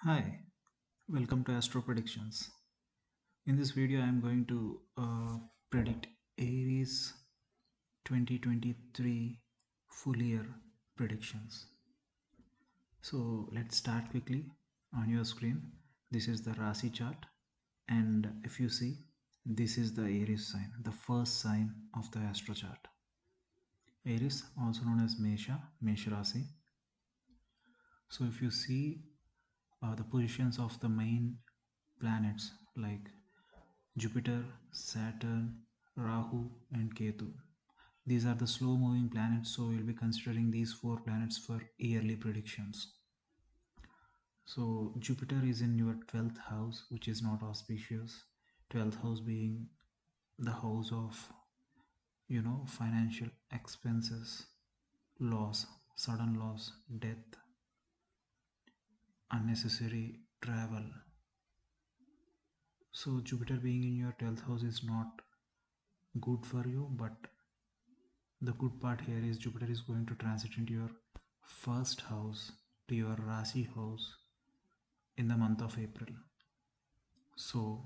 Hi, welcome to Astro Predictions. In this video, I am going to predict Aries 2023 full year predictions. So let's start quickly. On your screen, this is the Rasi chart, and if you see, this is the Aries sign, the first sign of the Astro chart. Aries, also known as Mesha Rasi. So if you see the positions of the main planets like Jupiter, Saturn, Rahu, and Ketu. These are the slow moving planets, so we'll be considering these four planets for yearly predictions. So, Jupiter is in your 12th house, which is not auspicious. 12th house being the house of, financial expenses, loss, sudden loss, death, unnecessary travel. So, Jupiter being in your 12th house is not good for you, but the good part here is Jupiter is going to transit into your first house, to your Rasi house, in the month of April. So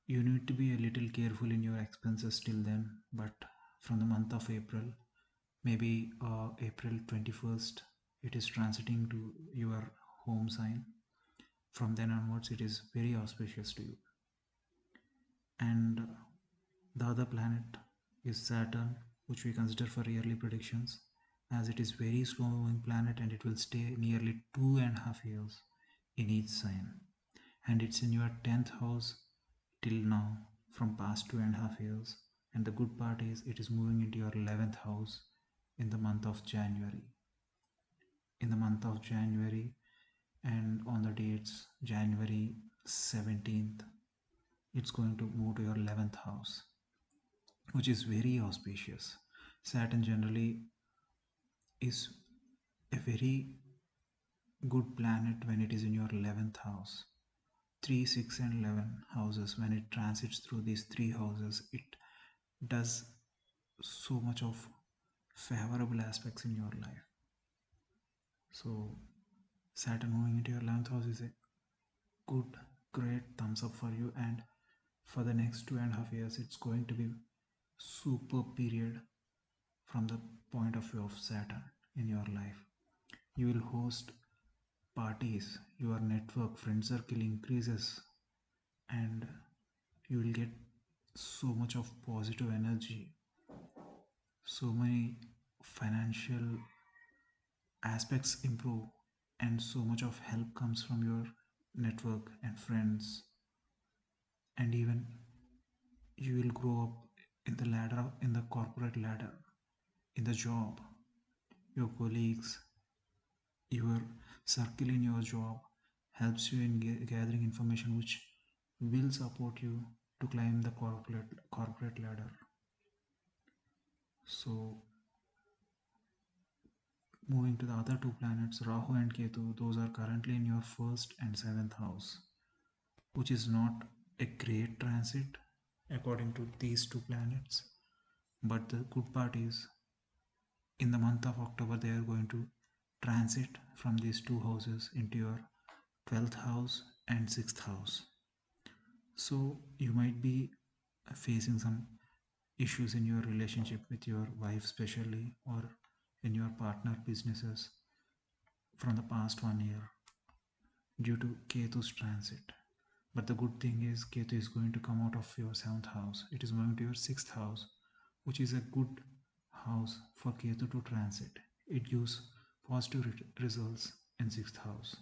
you need to be a little careful in your expenses till then, but from the month of April, maybe April 21st, it is transiting to your home sign. From then onwards, it is very auspicious to you. And the other planet is Saturn, which we consider for yearly predictions, as it is very slow moving planet and it will stay nearly 2.5 years in each sign. And it's in your 10th house till now from past 2.5 years. And the good part is it is moving into your 11th house in the month of January. In the month of January, and on the dates January 17th, it's going to move to your 11th house, which is very auspicious. Saturn generally is a very good planet when it is in your 11th house. 3, 6, and 11 houses, when it transits through these three houses, it does so much of favorable aspects in your life. So, Saturn moving into your 11th house is a good, great thumbs up for you, and for the next 2.5 years, it's going to be super period from the point of view of Saturn in your life. You will host parties, your network, friend circle increases, and you will get so much of positive energy, so many financial aspects improve, and so much of help comes from your network and friends, and even you will grow up in the ladder, in the corporate ladder, in the job. Your colleagues, your circle in your job helps you in gathering information which will support you to climb the corporate ladder. So moving to the other two planets, Rahu and Ketu, those are currently in your first and seventh house, which is not a great transit according to these two planets. But the good part is, in the month of October, they are going to transit from these two houses into your 12th house and 6th house. So you might be facing some issues in your relationship with your wife, especially, or in your partner businesses from the past 1 year due to Ketu's transit. But the good thing is, Ketu is going to come out of your 7th house. It is going to your 6th house, which is a good house for Ketu to transit. It gives positive results in 6th house.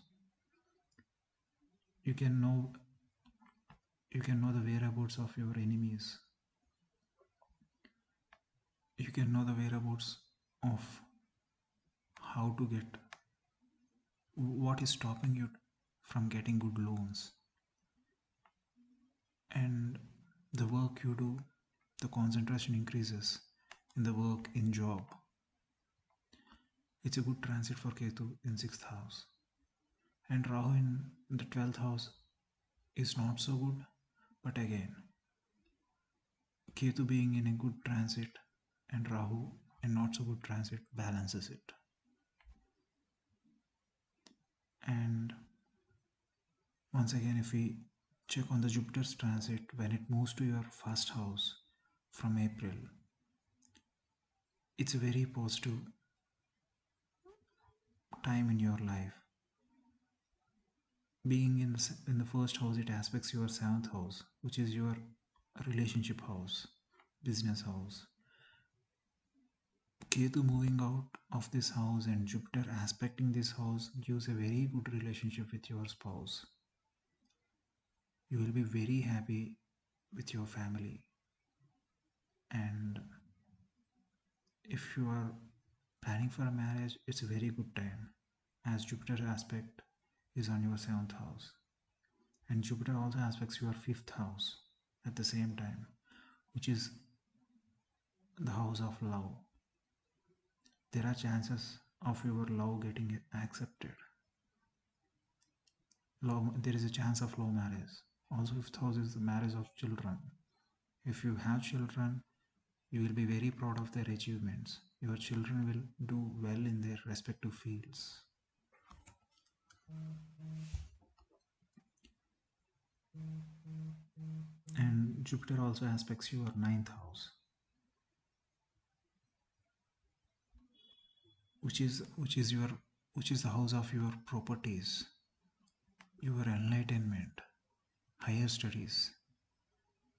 You can know the whereabouts of your enemies. You can know the whereabouts of how to get, what is stopping you from getting good loans, and the work you do, the concentration increases in the work, in job. It's a good transit for Ketu in 6th house. And Rahu in the 12th house is not so good, but again, Ketu being in a good transit and Rahu in not so good transit balances it. And Once again, if we check on the Jupiter's transit when it moves to your first house from April, it's a very positive time in your life. Being in the first house, it aspects your seventh house, which is your relationship house, business house. Ketu moving out of this house and Jupiter aspecting this house gives a very good relationship with your spouse. You will be very happy with your family. And if you are planning for a marriage, it's a very good time as Jupiter aspect is on your seventh house. And Jupiter also aspects your fifth house at the same time, which is the house of love. There are chances of your love getting accepted. There is a chance of love marriage. Also, fifth house is the marriage of children. If you have children, you will be very proud of their achievements. Your children will do well in their respective fields. And Jupiter also aspects your ninth house, which is the house of your properties, your enlightenment, higher studies.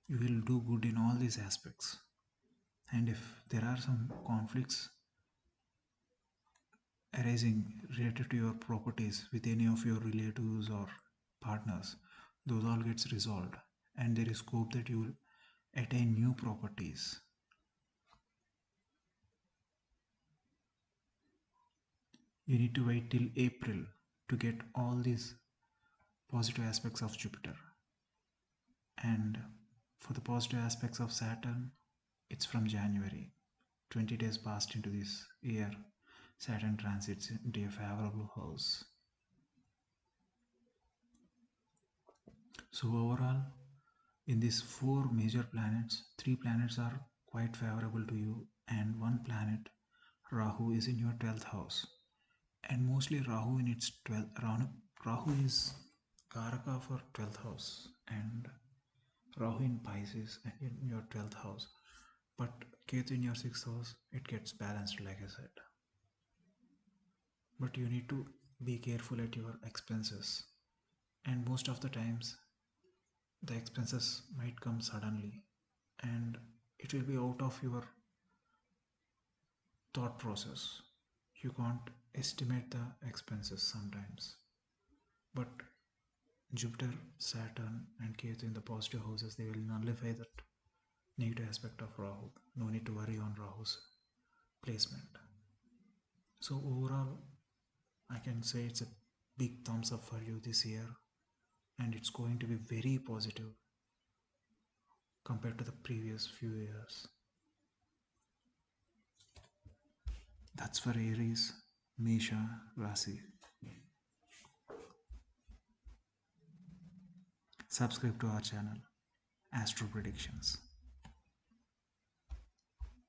You will do good in all these aspects. And if there are some conflicts arising related to your properties with any of your relatives or partners, those all gets resolved, and there is scope that you will attain new properties. You need to wait till April to get all these positive aspects of Jupiter. And for the positive aspects of Saturn, it's from January. 20 days passed into this year, Saturn transits into a favorable house. So overall, in these four major planets, three planets are quite favorable to you, and one planet, Rahu, is in your 12th house. And mostly Rahu in its 12th, Rahu is Karaka for 12th house, and Rahu in Pisces and in your 12th house. But Ketu in your 6th house, it gets balanced, like I said. But you need to be careful at your expenses, and most of the times the expenses might come suddenly and it will be out of your thought process. You can't estimate the expenses sometimes. But Jupiter, Saturn, and Ketu in the positive houses, they will nullify that negative aspect of Rahu. No need to worry on Rahu's placement. So overall, I can say it's a big thumbs up for you this year, and it's going to be very positive compared to the previous few years. That's for Aries, Mesha Rasi. Subscribe to our channel, Astro Predictions.